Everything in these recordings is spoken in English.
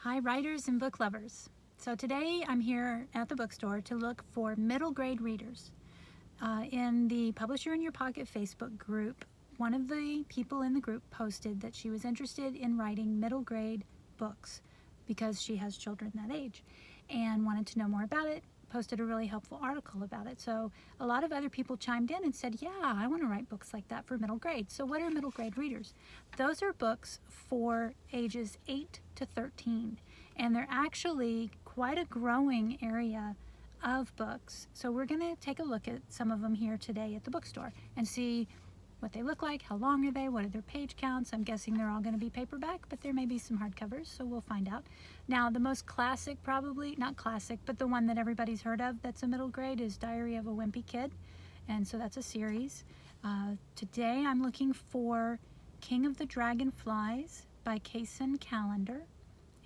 Hi writers and book lovers. So today I'm here at the bookstore to look for middle grade readers. In the Publisher in Your Pocket Facebook group, one of the people in the group posted that she was interested in writing middle grade books because she has children that age and wanted to know more about it, posted a really helpful article about it. So a lot of other people chimed in and said, yeah, I want to write books like that for middle grade. So what are middle grade readers? Those are books for ages 8 to 13, and they're actually quite a growing area of books. So we're going to take a look at some of them here today at the bookstore and see what they look like, how long are they, what are their page counts. I'm guessing they're all going to be paperback, but there may be some hardcovers, so we'll find out. Now, the most classic, probably, not classic, but the one that everybody's heard of that's a middle grade is Diary of a Wimpy Kid, and so that's a series. Today I'm looking for King of the Dragonflies by Kaysen Callender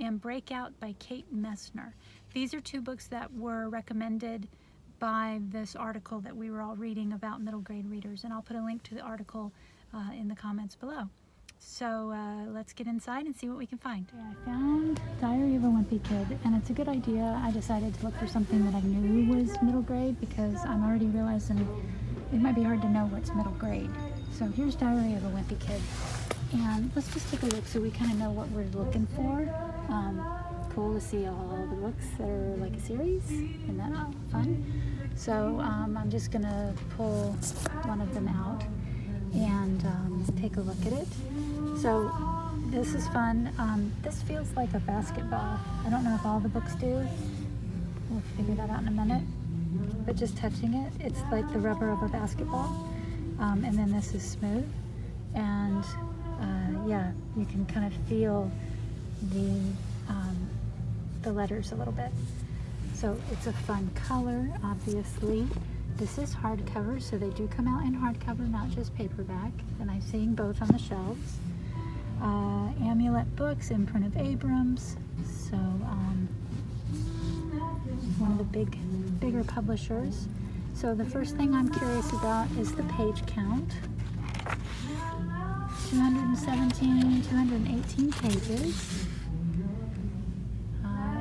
and Breakout by Kate Messner. These are two books that were recommended by this article that we were all reading about middle grade readers, and I'll put a link to the article in the comments below. So let's get inside and see what we can find. I found Diary of a Wimpy Kid, and it's a good idea. I decided to look for something that I knew was middle grade because I'm already realizing it might be hard to know what's middle grade. So here's Diary of a Wimpy Kid, and let's just take a look so we kind of know what we're looking for. Cool to see all the books that are like a series. Isn't that fun? So I'm just gonna pull one of them out and take a look at it. So this is fun. This feels like a basketball. I don't know if all the books do. We'll figure that out in a minute. But just touching it, it's like the rubber of a basketball. And then this is smooth. And yeah, you can kind of feel the letters a little bit. So it's a fun color, obviously. This is hardcover, so they do come out in hardcover, not just paperback. And I'm seeing both on the shelves. Amulet Books, imprint of Abrams. So one of the bigger publishers. So the first thing I'm curious about is the page count. 217, 218 pages.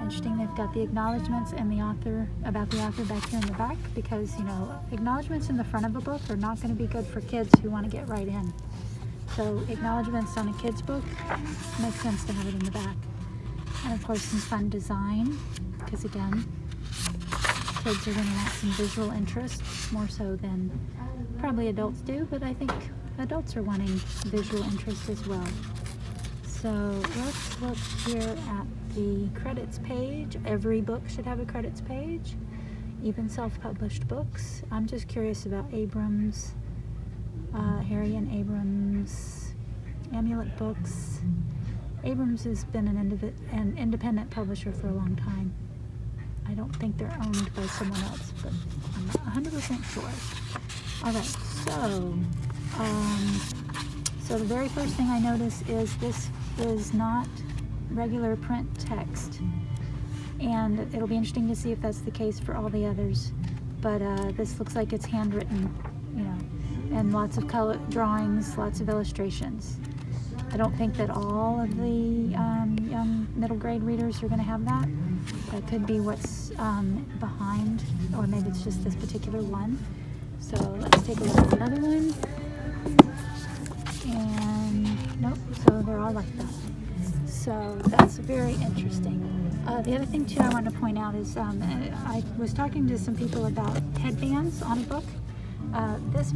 Interesting, they've got the acknowledgments and the author, about the author back here in the back, because, you know, acknowledgments in the front of a book are not going to be good for kids who want to get right in. So acknowledgments on a kid's book makes sense to have it in the back. And of course some fun design, because again, kids are going to want some visual interest, more so than probably adults do, but I think adults are wanting visual interest as well. So let's look here at the credits page. Every book should have a credits page, even self-published books. I'm just curious about Abrams, Harry and Abrams, Amulet Books. Abrams has been an independent publisher for a long time. I don't think they're owned by someone else, but I'm not 100% sure. All right, so the very first thing I notice is this is not regular print text, and it'll be interesting to see if that's the case for all the others. But this looks like it's handwritten, you know, and lots of color drawings, lots of illustrations. I don't think that all of the young middle grade readers are going to have that. That could be what's behind, or maybe it's just this particular one. So let's take a look at another one. And nope, so they're all like that. So that's very interesting. The other thing too I want to point out is I was talking to some people about headbands on a book. This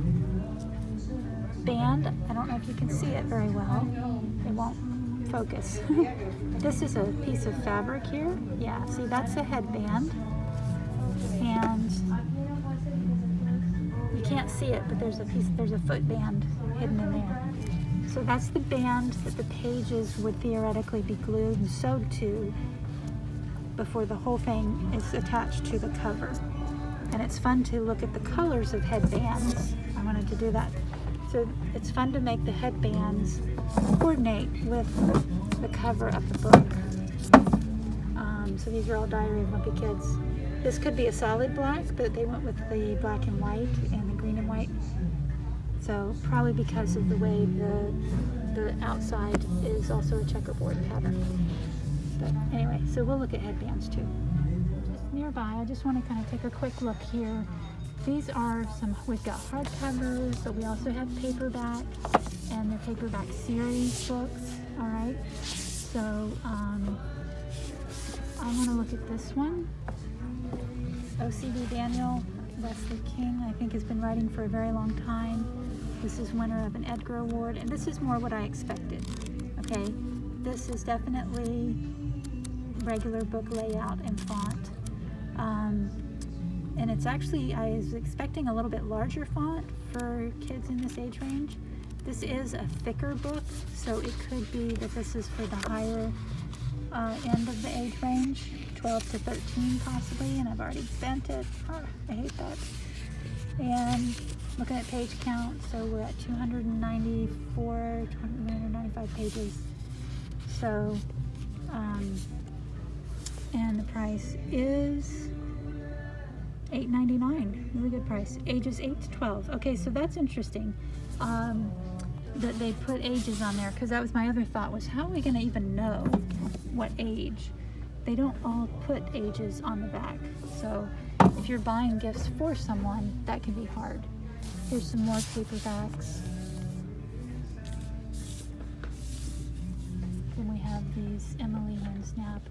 band, I don't know if you can see it very well. It won't focus. This is a piece of fabric here. Yeah, see, that's a headband. And you can't see it, but there's a footband hidden in there. So that's the band that the pages would theoretically be glued and sewed to before the whole thing is attached to the cover. And it's fun to look at the colors of headbands. I wanted to do that. So it's fun to make the headbands coordinate with the cover of the book. So these are all Diary of Wimpy Kids. This could be a solid black, but they went with the black and white and the green and white. So probably because of the way the outside is also a checkerboard pattern. But anyway, so we'll look at headbands too. Just nearby, I just want to kind of take a quick look here. These are we've got hardcovers, but we also have paperback, and they're paperback series books, all right? So I want to look at this one. OCD Daniel Wesley King, I think, has been writing for a very long time. This is winner of an Edgar Award, and this is more what I expected, okay? This is definitely regular book layout and font. And it's actually, I was expecting a little bit larger font for kids in this age range. This is a thicker book, so it could be that this is for the higher end of the age range, 12 to 13 possibly, and I've already bent it. Oh, I hate that. And looking at page count, so we're at 295 pages. So, and the price is $8.99, really good price. Ages 8 to 12. Okay, so that's interesting that they put ages on there, because that was my other thought, was how are we going to even know what age? They don't all put ages on the back. So if you're buying gifts for someone, that can be hard. Here's some more paperbacks. Then we have these Emily Winsnap.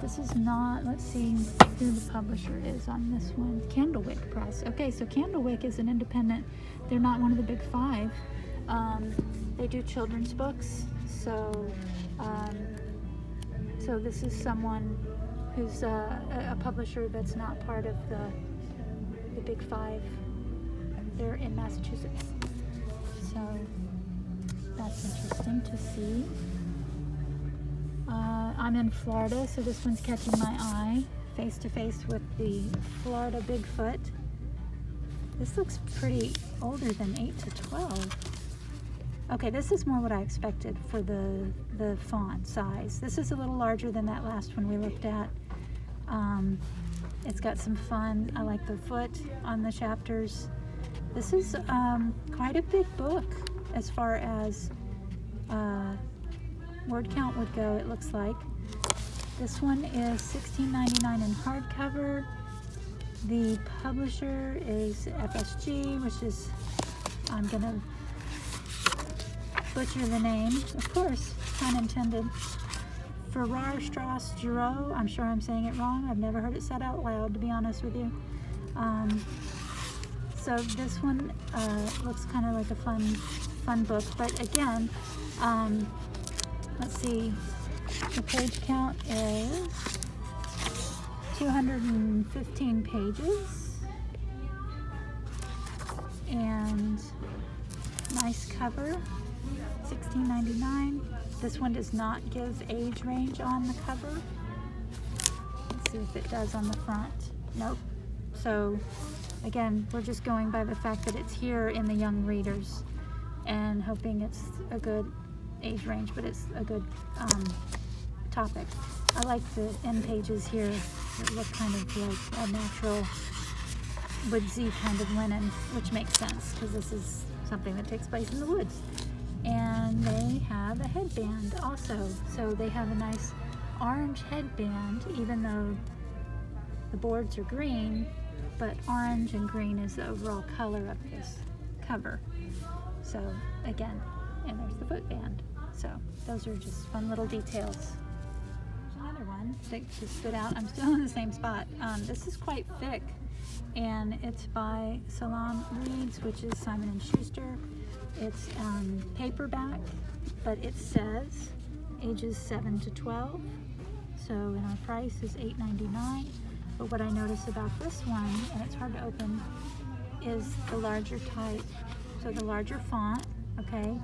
This is not, let's see who the publisher is on this one. Candlewick Press. Okay, so Candlewick is an independent, they're not one of the big five. They do children's books, so so this is someone who's a publisher that's not part of the big five. They're in Massachusetts, so that's interesting to see. I'm in Florida, so this one's catching my eye, face to face with the Florida Bigfoot. This looks pretty older than 8 to 12. Okay, this is more what I expected for the font size. This is a little larger than that last one we looked at. It's got some fun. I like the foot on the chapters. This is quite a big book as far as word count would go, it looks like. This one is $16.99 in hardcover. The publisher is FSG, which is, I'm gonna butcher the name, of course, pun intended. Farrar Strass Giroux, I'm sure I'm saying it wrong. I've never heard it said out loud, to be honest with you. So this one looks kind of like a fun book, but again, let's see, the page count is 215 pages, and nice cover, $16.99. This one does not give age range on the cover. Let's see if it does on the front. Nope. So again, we're just going by the fact that it's here in the young readers and hoping it's a good age range, but it's a good topic. I like the end pages here that look kind of like a natural woodsy kind of linen, which makes sense because this is something that takes place in the woods. And they have a headband also. So they have a nice orange headband, even though the boards are green, but orange and green is the overall color of this cover. So again, and there's the footband. So those are just fun little details. There's another one that just stood out. I'm still in the same spot. This is quite thick, and it's by Salon Reads, which is Simon & Schuster. It's paperback, but it says ages 7 to 12. So, and our price is $8.99. But what I notice about this one, and it's hard to open, is the larger type. So the larger font, okay?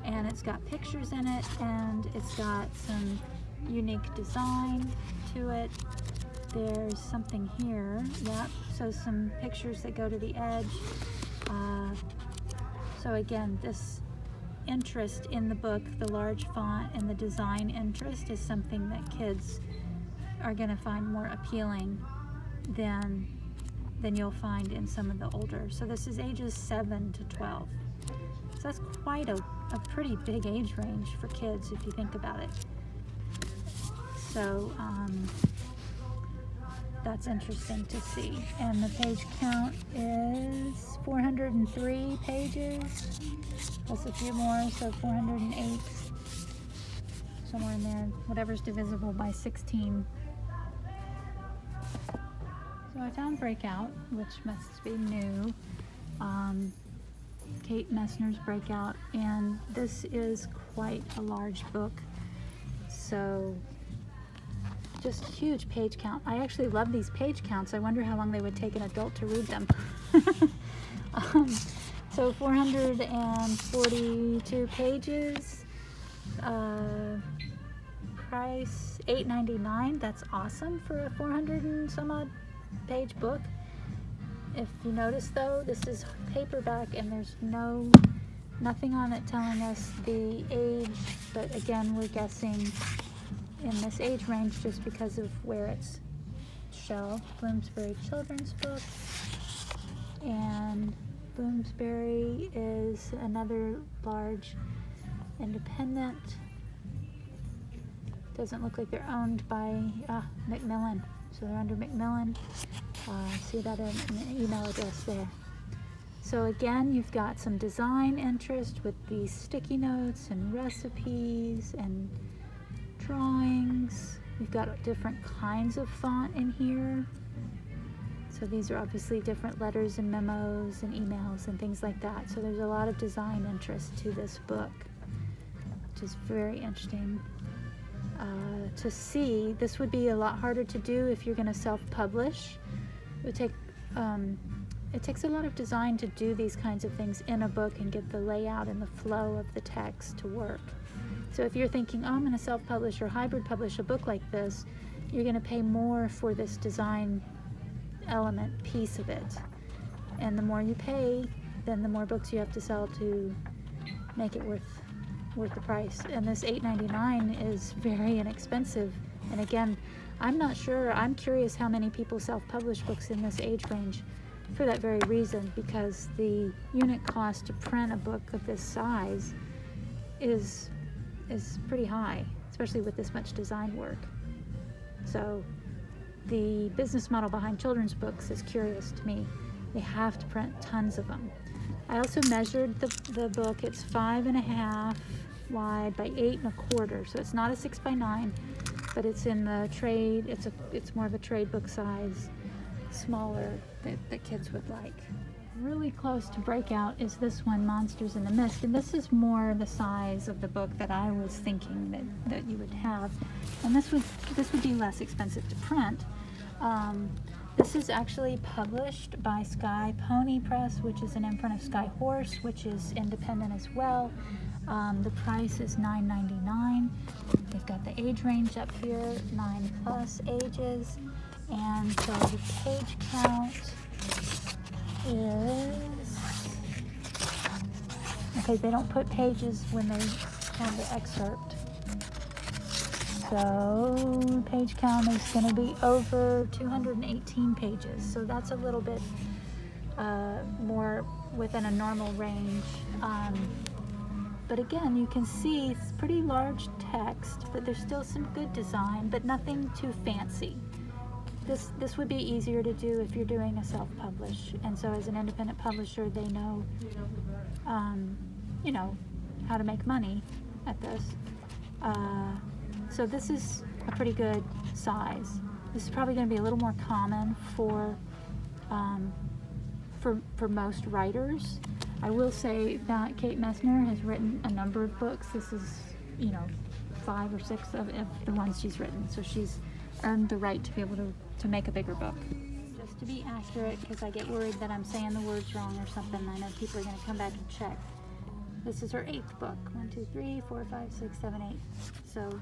And it's got pictures in it, and it's got some unique design to it. There's something here, yep. So some pictures that go to the edge. So again, this interest in the book, the large font and the design interest, is something that kids are going to find more appealing than you'll find in some of the older. So this is ages 7 to 12. So that's quite a pretty big age range for kids if you think about it. So that's interesting to see. And the page count is 403 pages, plus a few more, so 408, somewhere in there, whatever's divisible by 16. So I found Breakout, which must be new. Kate Messner's Breakout, and this is quite a large book. So just huge page count. I actually love these page counts. I wonder how long they would take an adult to read them. So 442 pages. Price $8.99. That's awesome for a 400 and some odd page book. If you notice though, this is paperback and there's nothing on it telling us the age, but again, we're guessing in this age range just because of where it's shelved. Bloomsbury Children's Book, and Bloomsbury is another large independent. Doesn't look like they're owned by Macmillan, so they're under Macmillan. See that in the email address there. So again, you've got some design interest with these sticky notes and recipes and drawings. You've got different kinds of font in here. So these are obviously different letters and memos and emails and things like that. So there's a lot of design interest to this book, which is very interesting to see. This would be a lot harder to do if you're going to self-publish. It takes a lot of design to do these kinds of things in a book and get the layout and the flow of the text to work. So if you're thinking, oh, I'm going to self-publish or hybrid publish a book like this, you're going to pay more for this design element piece of it. And the more you pay, then the more books you have to sell to make it worth the price. And this $8.99 is very inexpensive. And again, I'm not sure. I'm curious how many people self-publish books in this age range for that very reason, because the unit cost to print a book of this size is pretty high, especially with this much design work. So the business model behind children's books is curious to me. They have to print tons of them. I also measured the book. It's 5.5 wide by 8.25, so it's not a 6x9, but it's in the trade. It's more of a trade book size, smaller, that kids would like. Really close to Breakout is this one, Monsters in the Mist, and this is more the size of the book that I was thinking that you would have, and this would be less expensive to print. This is actually published by Sky Pony Press, which is an imprint of Sky Horse, which is independent as well. The price is $9.99. They've got the age range up here, 9+ ages, and so the page count is, okay, they don't put pages when they have the excerpt. So page count is going to be over 218 pages. So that's a little bit more within a normal range. But again, you can see it's pretty large text, but there's still some good design, but nothing too fancy. This would be easier to do if you're doing a self-publish, and so as an independent publisher, they know, you know, how to make money at this. So this is a pretty good size. This is probably going to be a little more common for most writers. I will say that Kate Messner has written a number of books. This is, 5 or 6 of the ones she's written, so she's earned the right to be able to make a bigger book. Just to be accurate, because I get worried that I'm saying the words wrong or something. I know people are going to come back and check. This is her 8th book. 1, 2, 3, 4, 5, 6, 7, 8. So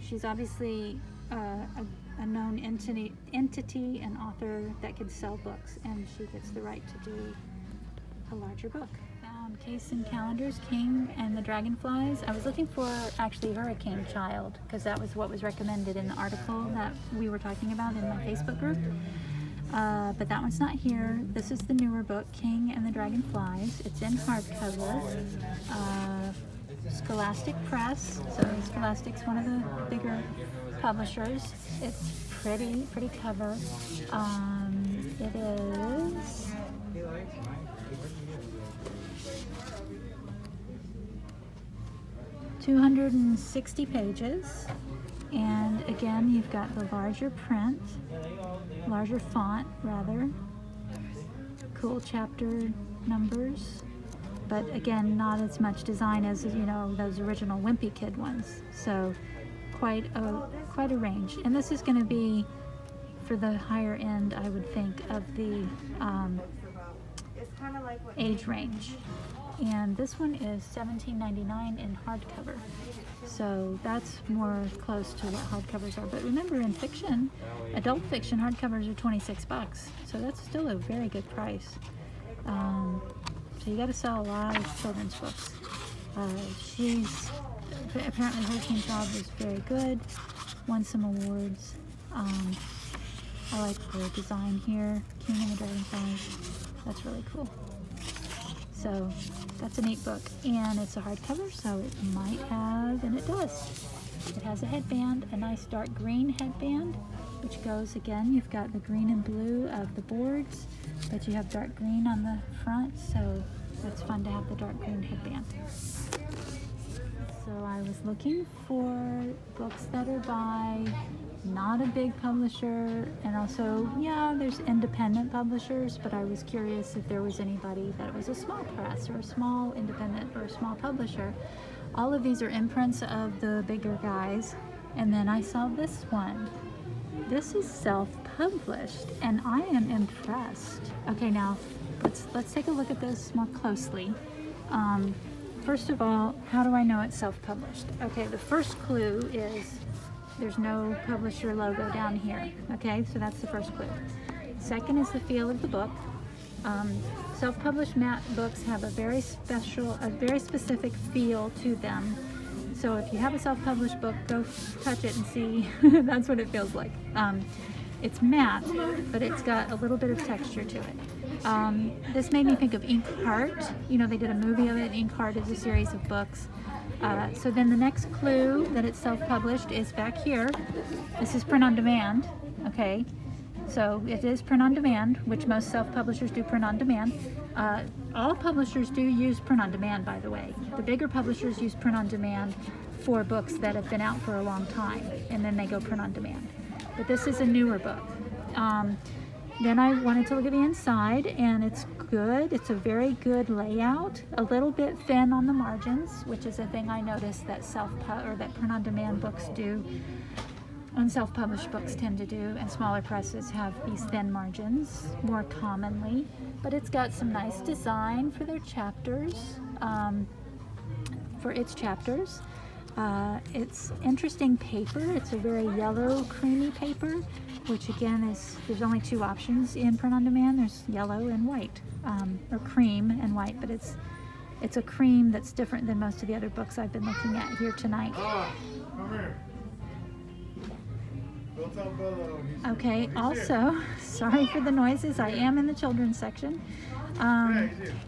she's obviously a known entity and author that can sell books, and she gets the right to do a larger book. Case and Callender's King and the Dragonflies. I was looking for actually Hurricane Child, because that was what was recommended in the article that we were talking about in my Facebook group. But that one's not here. This is the newer book, King and the Dragonflies. It's in hardcover. Scholastic Press. So Scholastic's one of the bigger Publishers. It's pretty cover. It is 260 pages, and again you've got the larger print, larger font rather, cool chapter numbers, but again not as much design as, you know, those original Wimpy Kid ones. So quite a range, and this is going to be for the higher end, I would think, of the age range. And this one is $17.99 in hardcover, so that's more close to what hardcovers are. But remember, in fiction, adult fiction, hardcovers are 26 bucks, so that's still a very good price. So you got to sell a lot of children's books. Apparently her teen child was very good, won some awards. I like the design here, King and the Dragonflies. That's really cool. So that's a neat book, and it's a hardcover, so it might have, and it does. It has a headband, a nice dark green headband, which goes, again, you've got the green and blue of the boards, but you have dark green on the front, so it's fun to have the dark green headband. So I was looking for books that are by not a big publisher, and also, yeah, there's independent publishers, but I was curious if there was anybody that was a small press or a small independent or a small publisher. All of these are imprints of the bigger guys, and then I saw this one. This is self-published, and I am impressed. Okay, now let's take a look at this more closely. First of all, how do I know it's self-published? Okay, the first clue is there's no publisher logo down here. Okay, so that's the first clue. Second is the feel of the book. Self-published matte books have a very specific feel to them. So if you have a self-published book, go touch it and see. That's what it feels like. It's matte, but it's got a little bit of texture to it. This made me think of Inkheart. You know, they did a movie of it. Inkheart is a series of books. So then the next clue that it's self-published is back here. This is print on demand, okay? So it is print on demand, which most self-publishers do print on demand. All publishers do use print on demand, by the way. The bigger publishers use print on demand for books that have been out for a long time, and then they go print on demand. But this is a newer book. Then I wanted to look at the inside, and it's good. It's a very good layout. A little bit thin on the margins, which is a thing I noticed that that print-on-demand books do, and self-published books tend to do, and smaller presses have these thin margins more commonly. But it's got some nice design for their chapters, It's interesting paper. It's a very yellow, creamy paper, which again is, there's only two options in print on demand. There's yellow and white, or cream and white, but it's a cream that's different than most of the other books I've been looking at here tonight. Come here. Don't tell Bella. Okay, also, sorry for the noises, I am in the children's section.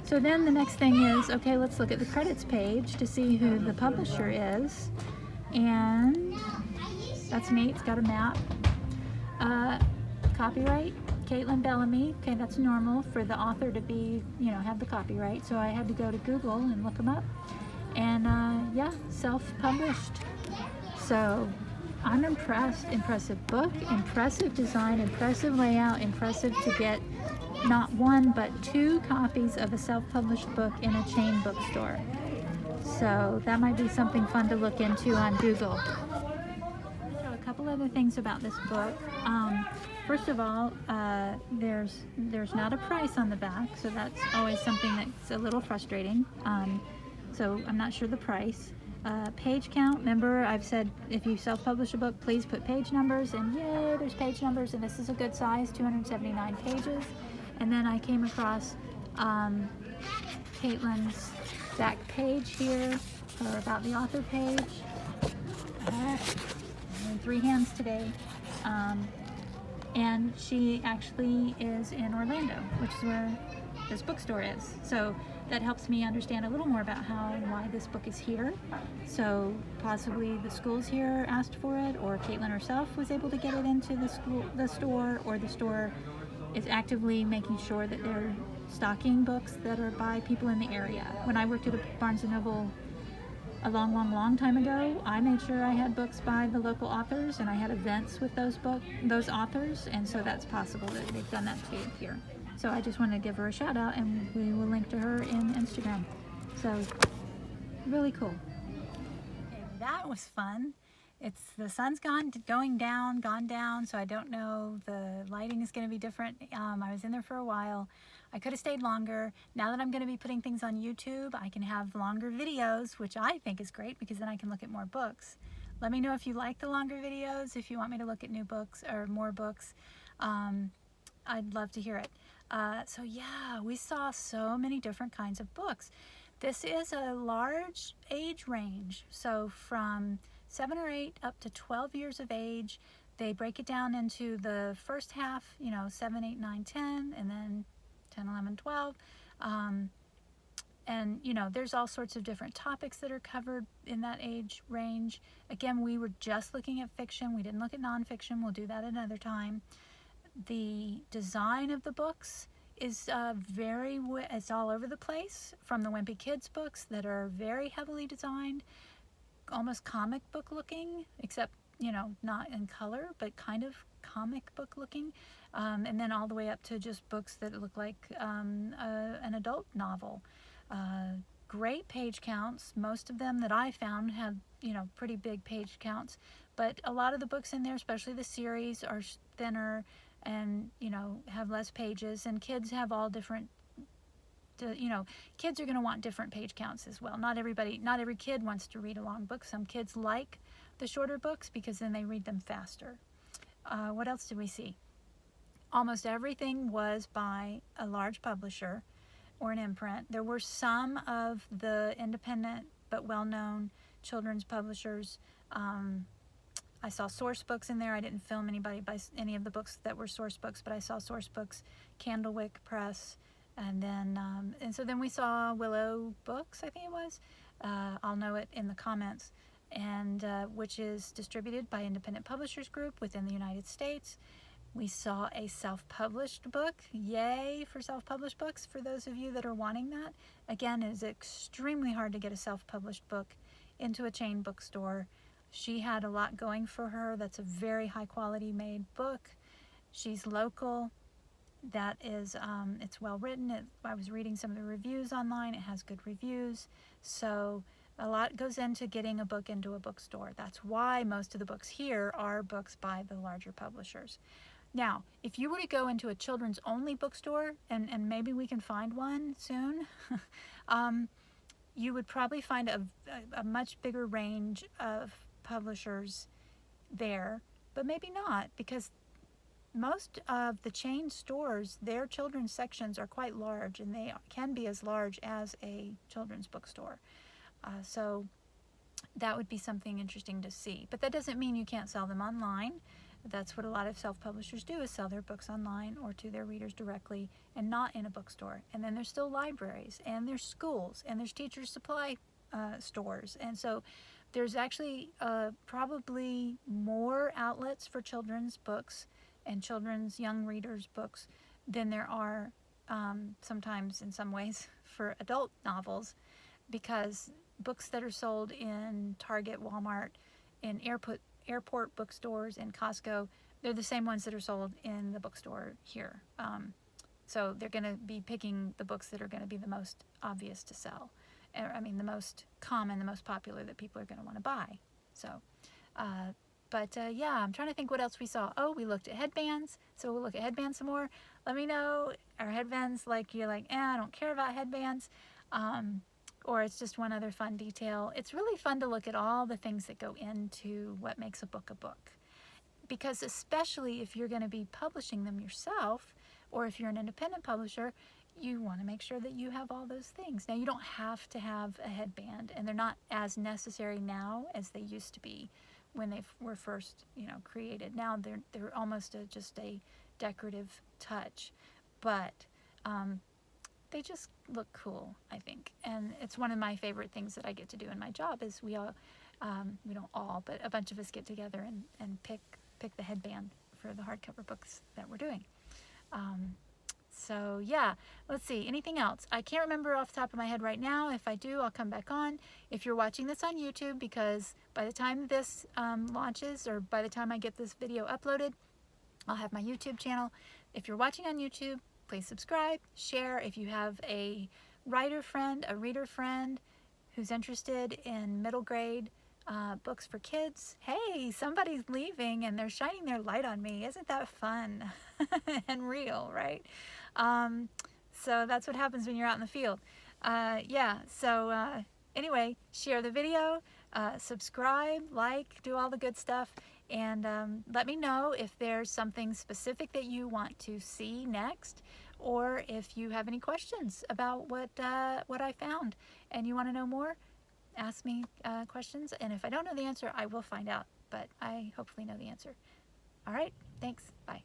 So then the next thing is, okay, let's look at the credits page to see who the publisher is. And that's neat, it's got a map. Copyright, Caitlin Bellamy. Okay, that's normal for the author to be, have the copyright. So I had to go to Google and look them up. And yeah, self-published. So I'm impressed. Impressive book, impressive design, impressive layout, impressive to get not one but two copies of a self-published book in a chain bookstore. So that might be something fun to look into on Google. So a couple other things about this book. First of all, there's not a price on the back, so that's always something that's a little frustrating. So I'm not sure the price. Page count, remember I've said if you self-publish a book, please put page numbers, and yay, there's page numbers, and this is a good size, 279 pages. And then I came across Caitlin's back page here, or about the author page. I'm in three hands today. And she actually is in Orlando, which is where this bookstore is. So that helps me understand a little more about how and why this book is here. So possibly the schools here asked for it, or Caitlin herself was able to get it into the store, or the store is actively making sure that they're stocking books that are by people in the area. When I worked at a Barnes & Noble a long time ago, I made sure I had books by the local authors, and I had events with those authors, and so that's possible that they've done that too here. So I just wanted to give her a shout out, and we will link to her in Instagram. So really cool. Okay, that was fun. The sun's gone down, so I don't know, the lighting is going to be different. I was in there for a while. I could have stayed longer. Now that I'm going to be putting things on YouTube, I can have longer videos, which I think is great because then I can look at more books. Let me know if you like the longer videos, if you want me to look at new books or more books. I'd love to hear it. So yeah, we saw so many different kinds of books. This is a large age range, so from 7 or 8 up to 12 years of age. They break it down into the first half, 7, 8, 9, 10, and then 10, 11, 12. And there's all sorts of different topics that are covered in that age range. Again, we were just looking at fiction. We didn't look at nonfiction. We'll do that another time. The design of the books is it's all over the place, from the Wimpy Kids books that are very heavily designed, almost comic book looking, except not in color, but kind of comic book looking, and then all the way up to just books that look like an adult novel. Great page counts. Most of them that I found have pretty big page counts, but a lot of the books in there, especially the series, are thinner and have less pages, and kids have all different kids are going to want different page counts as well. Not every kid wants to read a long book. Some kids like the shorter books because then they read them faster. What else did we see? Almost everything was by a large publisher or an imprint. There were some of the independent but well-known children's publishers. I saw source books in there. I didn't film anybody by any of the books that were source books, but I saw source books, Candlewick Press, and then we saw Willow Books, I think it was. I'll know it in the comments, and which is distributed by Independent Publishers Group within the United States. We saw a self-published book. Yay for self-published books for those of you that are wanting that. Again, it is extremely hard to get a self-published book into a chain bookstore. She had a lot going for her. That's a very high quality made book. She's local. That is, it's well written. I was reading some of the reviews online. It has good reviews. So a lot goes into getting a book into a bookstore. That's why most of the books here are books by the larger publishers. Now, if you were to go into a children's only bookstore, and maybe we can find one soon, you would probably find a much bigger range of publishers there, but maybe not, because most of the chain stores, their children's sections are quite large, and they can be as large as a children's bookstore. So that would be something interesting to see. But that doesn't mean you can't sell them online. That's what a lot of self-publishers do, is sell their books online or to their readers directly, and not in a bookstore. And then there's still libraries, and there's schools, and there's teacher supply stores. And so there's actually probably more outlets for children's books and children's young readers' books than there are sometimes, in some ways, for adult novels, because books that are sold in Target, Walmart, in airport bookstores, and Costco, they're the same ones that are sold in the bookstore here. So they're going to be picking the books that are going to be the most obvious to sell. The most common, the most popular that people are going to want to buy. So, yeah, I'm trying to think what else we saw. Oh, we looked at headbands. So we'll look at headbands some more. Let me know, are headbands you're like, I don't care about headbands. Or it's just one other fun detail. It's really fun to look at all the things that go into what makes a book, because especially if you're going to be publishing them yourself, or if you're an independent publisher, you want to make sure that you have all those things. Now, you don't have to have a headband, and they're not as necessary now as they used to be when they were first created. Now they're almost just a decorative touch, but they just look cool, I think. And it's one of my favorite things that I get to do in my job is we don't all, but a bunch of us get together and pick the headband for the hardcover books that we're doing. So yeah, let's see, anything else? I can't remember off the top of my head right now. If I do, I'll come back on. If you're watching this on YouTube, because by the time this launches, or by the time I get this video uploaded, I'll have my YouTube channel. If you're watching on YouTube, please subscribe, share. If you have a writer friend, a reader friend who's interested in middle grade books for kids, hey, somebody's leaving and they're shining their light on me. Isn't that fun and real, right? So that's what happens when you're out in the field. Yeah, so anyway, share the video, subscribe, like, do all the good stuff, and let me know if there's something specific that you want to see next, or if you have any questions about what I found and you want to know more. Ask me questions, and if I don't know the answer, I will find out, but I hopefully know the answer. All right, thanks. Bye.